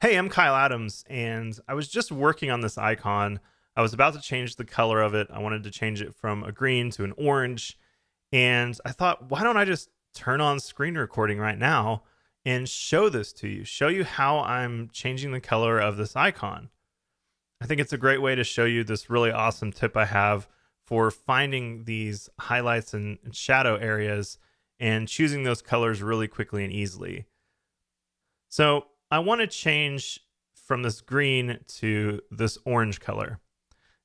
Hey, I'm Kyle Adams, and I was just working on this icon. I was about to change the color of it. I wanted to change it from a green to an orange. And I thought, why don't I just turn on screen recording right now and show this to you, show you how I'm changing the color of this icon. I think it's a great way to show you this really awesome tip I have for finding these highlights and shadow areas and choosing those colors really quickly and easily. So I want to change from this green to this orange color.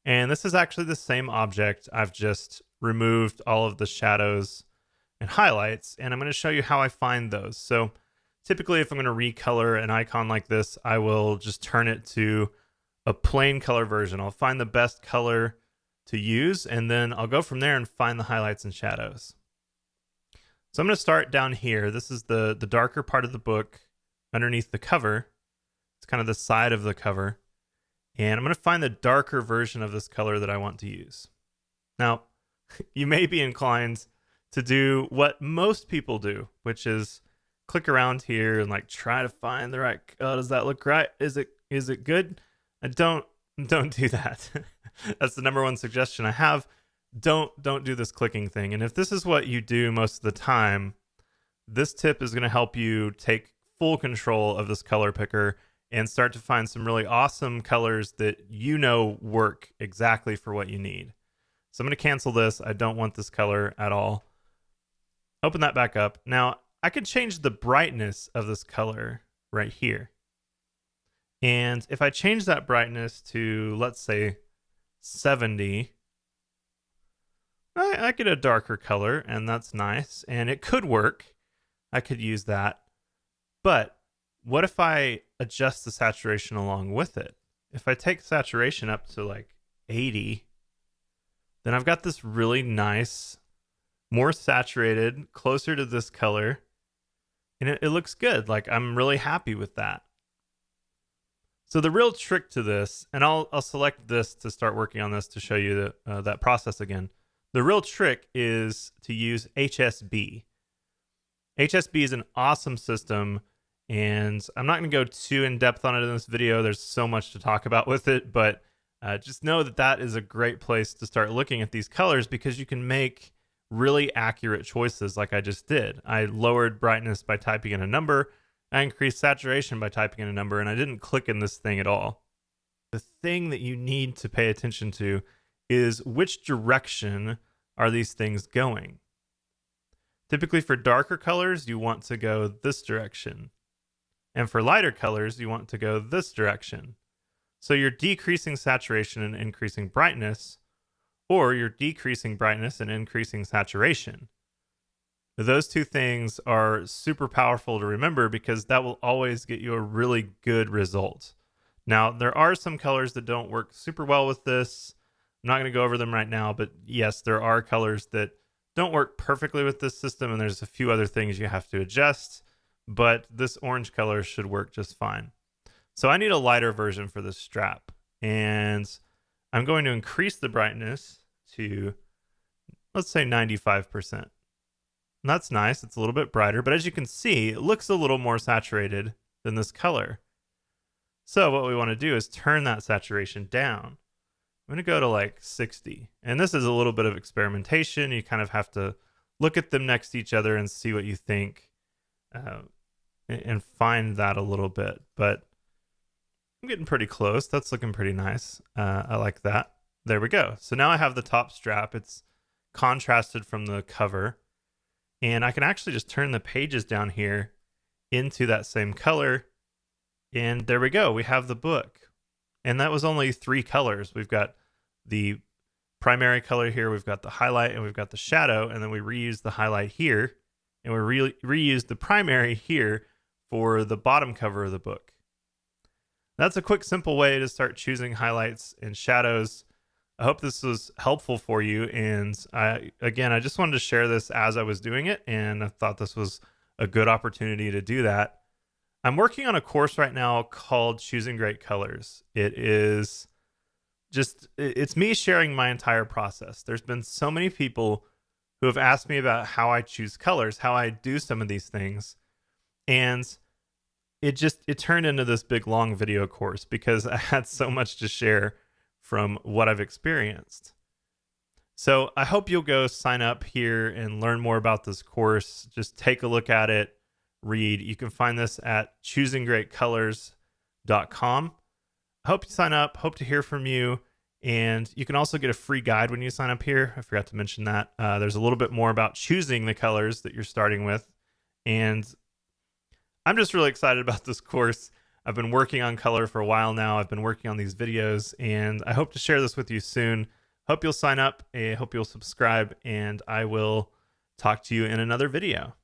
And this is actually the same object. I've just removed all of the shadows and highlights, and I'm going to show you how I find those. So typically, if I'm going to recolor an icon like this, I will just turn it to a plain color version. I'll find the best color to use, and then I'll go from there and find the highlights and shadows. So I'm going to start down here. This is the darker part of the book underneath the cover. It's kind of the side of the cover. And I'm going to find the darker version of this color that I want to use. Now, you may be inclined to do what most people do, which is click around here and like try to find the right, oh, does that look right? Is it good? Don't do that. That's the number one suggestion I have. Don't do this clicking thing. And if this is what you do most of the time, this tip is going to help you take full control of this color picker and start to find some really awesome colors that you know work exactly for what you need. So I'm going to cancel this. I don't want this color at all. Open that back up. Now, I could change the brightness of this color right here. And if I change that brightness to, let's say, 70, I get a darker color, and that's nice. And it could work. I could use that. But what if I adjust the saturation along with it? If I take saturation up to like 80, then I've got this really nice, more saturated, closer to this color. And it looks good. Like I'm really happy with that. So the real trick to this, and I'll select this to start working on this to show you that process again. The real trick is to use HSB. HSB is an awesome system, and I'm not going to go too in depth on it in this video. There's so much to talk about with it, but just know that that is a great place to start looking at these colors because you can make really accurate choices like I just did. I lowered brightness by typing in a number. I increased saturation by typing in a number, and I didn't click in this thing at all. The thing that you need to pay attention to is which direction are these things going. Typically for darker colors, you want to go this direction. And for lighter colors, you want to go this direction. So you're decreasing saturation and increasing brightness, or you're decreasing brightness and increasing saturation. Those two things are super powerful to remember because that will always get you a really good result. Now, there are some colors that don't work super well with this. I'm not going to go over them right now, but yes, there are colors that don't work perfectly with this system, and there's a few other things you have to adjust, but this orange color should work just fine. So I need a lighter version for this strap, and I'm going to increase the brightness to, let's say 95%. And that's nice. It's a little bit brighter, but as you can see, it looks a little more saturated than this color. So what we want to do is turn that saturation down. I'm going to go to like 60. And this is a little bit of experimentation. You kind of have to look at them next to each other and see what you think and find that a little bit. But I'm getting pretty close. That's looking pretty nice. I like that. There we go. So now I have the top strap. It's contrasted from the cover. And I can actually just turn the pages down here into that same color. And there we go. We have the book. And that was only 3 colors. We've got the primary color here, we've got the highlight, and we've got the shadow, and then we reuse the highlight here, and we reuse the primary here for the bottom cover of the book. That's a quick, simple way to start choosing highlights and shadows. I hope this was helpful for you, and I just wanted to share this as I was doing it, and I thought this was a good opportunity to do that. I'm working on a course right now called Choosing Great Colors. It's me sharing my entire process. There's been so many people who have asked me about how I choose colors, how I do some of these things. And it turned into this big long video course because I had so much to share from what I've experienced. So I hope you'll go sign up here and learn more about this course. Just take a look at it, read. You can find this at choosinggreatcolors.com. I hope you sign up, hope to hear from you. And you can also get a free guide when you sign up here. I forgot to mention that. There's a little bit more about choosing the colors that you're starting with. And I'm just really excited about this course. I've been working on color for a while now. I've been working on these videos, and I hope to share this with you soon. Hope you'll sign up. I hope you'll subscribe, and I will talk to you in another video.